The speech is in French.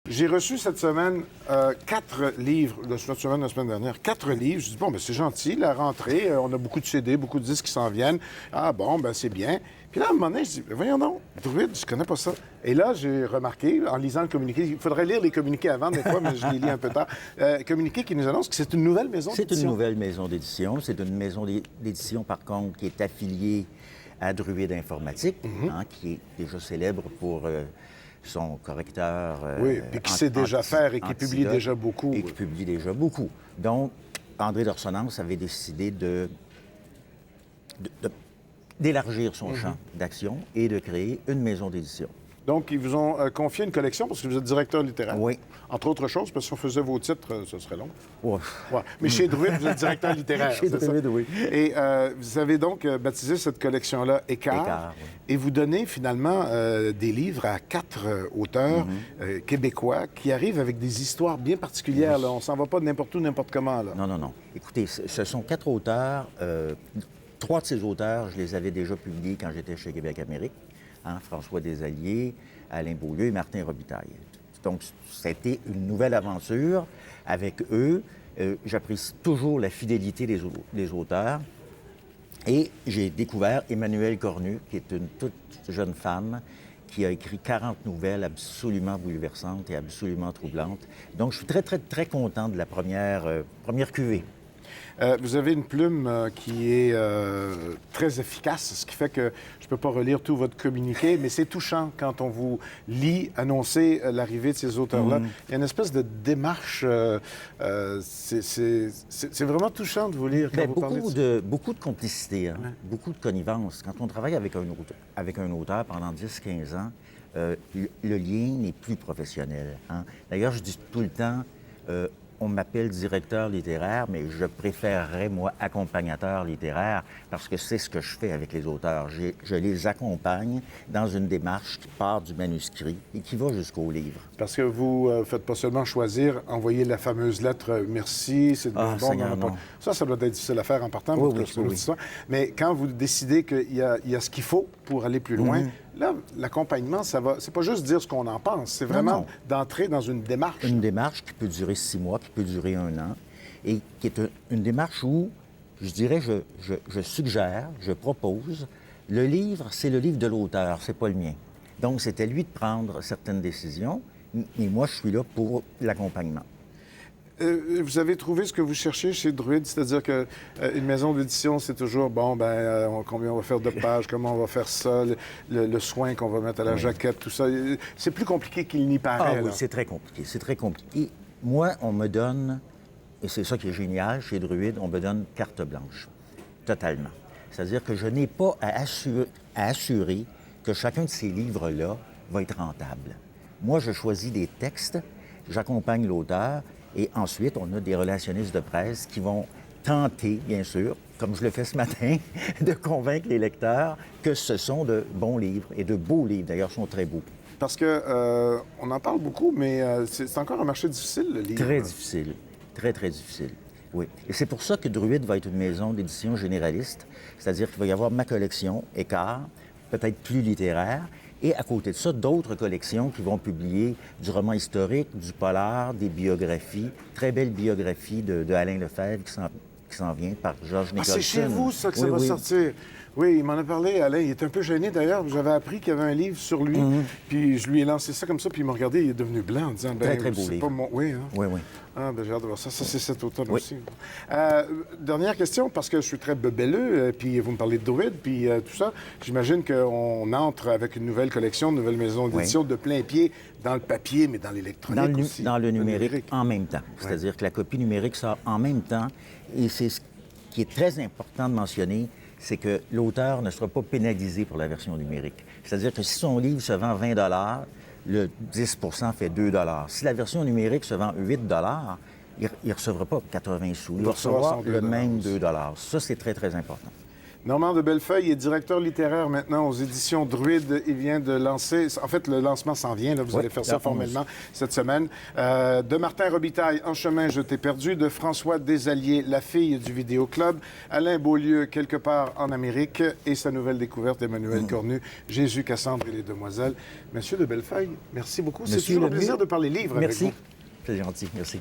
J'ai reçu cette semaine 4 livres, cette semaine, la semaine dernière, 4 livres. Je dis, bon, ben c'est gentil, la rentrée, on a beaucoup de CD, beaucoup de disques qui s'en viennent. Ah bon, ben c'est bien. Puis là, à un moment donné, je dis, voyons donc, Druide, je connais pas ça. Et là, j'ai remarqué, en lisant le communiqué, il faudrait lire les communiqués avant, des fois, mais je les lis un peu tard, communiqué qui nous annonce que c'est une nouvelle maison d'édition. C'est une nouvelle maison d'édition. C'est une maison d'édition, par contre, qui est affiliée à Druide Informatique, qui est déjà célèbre pour son correcteur. Oui, puis qui sait déjà faire et qui publie déjà beaucoup. Et qui publie déjà beaucoup. Donc, André d'Orsonnance avait décidé d'élargir son champ d'action et de créer une maison d'édition. Donc, ils vous ont confié une collection parce que vous êtes directeur littéraire. Oui. Entre autres choses, parce que si on faisait vos titres, ce serait long. Ouais. Ouais. Mais chez Druide, vous êtes directeur littéraire. Chez Druide, oui. Et vous avez donc baptisé cette collection-là Écart. Écart, oui. Et vous donnez finalement des livres à 4 auteurs québécois qui arrivent avec des histoires bien particulières. Là. On s'en va pas n'importe où, n'importe comment. Là. Non, non, non. Écoutez, ce sont 4 auteurs. 3 de ces auteurs, je les avais déjà publiés quand j'étais chez Québec Amérique. François Desalliés, Alain Beaulieu et Martin Robitaille. Donc, c'était une nouvelle aventure avec eux. J'apprécie toujours la fidélité des auteurs. Et j'ai découvert Emmanuelle Cornu, qui est une toute jeune femme qui a écrit 40 nouvelles absolument bouleversantes et absolument troublantes. Donc, je suis très, très, très content de la première cuvée. Vous avez une plume qui est très efficace, ce qui fait que je ne peux pas relire tout votre communiqué, mais c'est touchant quand on vous lit annoncer l'arrivée de ces auteurs-là. Il y a une espèce de démarche. C'est vraiment touchant de vous lire quand vous parlez de ça. Beaucoup de complicité, beaucoup de connivence. Quand on travaille avec un auteur pendant 10-15 ans, le lien n'est plus professionnel. D'ailleurs, je dis tout le temps... on m'appelle directeur littéraire, mais je préférerais, moi, accompagnateur littéraire, parce que c'est ce que je fais avec les auteurs. Je les accompagne dans une démarche qui part du manuscrit et qui va jusqu'au livre. Parce que vous ne faites pas seulement choisir, envoyer la fameuse lettre « merci », c'est bon, Seigneur, non. Ça doit être difficile à faire en partant, oui, oui. Mais quand vous décidez qu'il y a ce qu'il faut pour aller plus loin, là, l'accompagnement, c'est pas juste dire ce qu'on en pense, c'est vraiment d'entrer dans une démarche. Une démarche qui peut durer 6 mois, qui peut durer 1 an, et qui est une démarche où, je dirais, je suggère, je propose, le livre, c'est le livre de l'auteur, c'est pas le mien. Donc, c'est à lui de prendre certaines décisions, mais moi, je suis là pour l'accompagnement. Vous avez trouvé ce que vous cherchez chez Druide, c'est-à-dire qu'une maison d'édition, c'est toujours, combien on va faire de pages, comment on va faire ça, le soin qu'on va mettre à la jaquette, tout ça. C'est plus compliqué qu'il n'y paraît. Oui, c'est très compliqué. Moi, on me donne, et c'est ça qui est génial chez Druide, on me donne carte blanche, totalement. C'est-à-dire que je n'ai pas à assurer que chacun de ces livres-là va être rentable. Moi, je choisis des textes, j'accompagne l'auteur, et ensuite, on a des relationnistes de presse qui vont tenter, bien sûr, comme je le fais ce matin, de convaincre les lecteurs que ce sont de bons livres, et de beaux livres, d'ailleurs, sont très beaux. Parce que on en parle beaucoup, mais c'est encore un marché difficile, le livre. Très difficile. Très, très difficile. Oui. Et c'est pour ça que Druide va être une maison d'édition généraliste, c'est-à-dire qu'il va y avoir ma collection, Écart, peut-être plus littéraire, et à côté de ça, d'autres collections qui vont publier du roman historique, du polar, des biographies, très belle biographie de Alain Lefebvre qui s'en vient par Georges Nicholson. C'est chez vous, ça, que ça va sortir? Oui, il m'en a parlé, Alain. Il était un peu gêné, d'ailleurs. J'avais appris qu'il y avait un livre sur lui. Puis je lui ai lancé ça comme ça, puis il m'a regardé, il est devenu blanc en disant... Très, très beau livre. Pas mon... Oui, hein? Oui, oui. Ah, j'ai hâte de voir ça. Ça, c'est cet automne aussi. Dernière question, parce que je suis très bebelleux, puis vous me parlez de Druide, puis tout ça. J'imagine qu'on entre avec une nouvelle collection, une nouvelle maison d'édition de plein pied dans le papier, mais dans l'électronique aussi. Dans le numérique en même temps. C'est-à-dire que la copie numérique sort en même temps. Et c'est ce qui est très important de mentionner, c'est que l'auteur ne sera pas pénalisé pour la version numérique. C'est-à-dire que si son livre se vend 20 le 10 fait 2 Si la version numérique se vend 8 il ne recevra pas 80 sous. Il va recevoir le même 2 Ça, c'est très, très important. Normand de Bellefeuille est directeur littéraire maintenant aux éditions Druide. Il vient de lancer... En fait, le lancement s'en vient. Là. Vous allez faire ça formellement cette semaine. De Martin Robitaille, En chemin, je t'ai perdu. De François Desalliés, La fille du vidéoclub. Alain Beaulieu, Quelque part en Amérique. Et sa nouvelle découverte d'Emmanuel Cornu, Jésus, Cassandre et les demoiselles. Monsieur de Bellefeuille, merci beaucoup. C'est toujours un plaisir de parler livres avec vous. Merci. C'est gentil. Merci.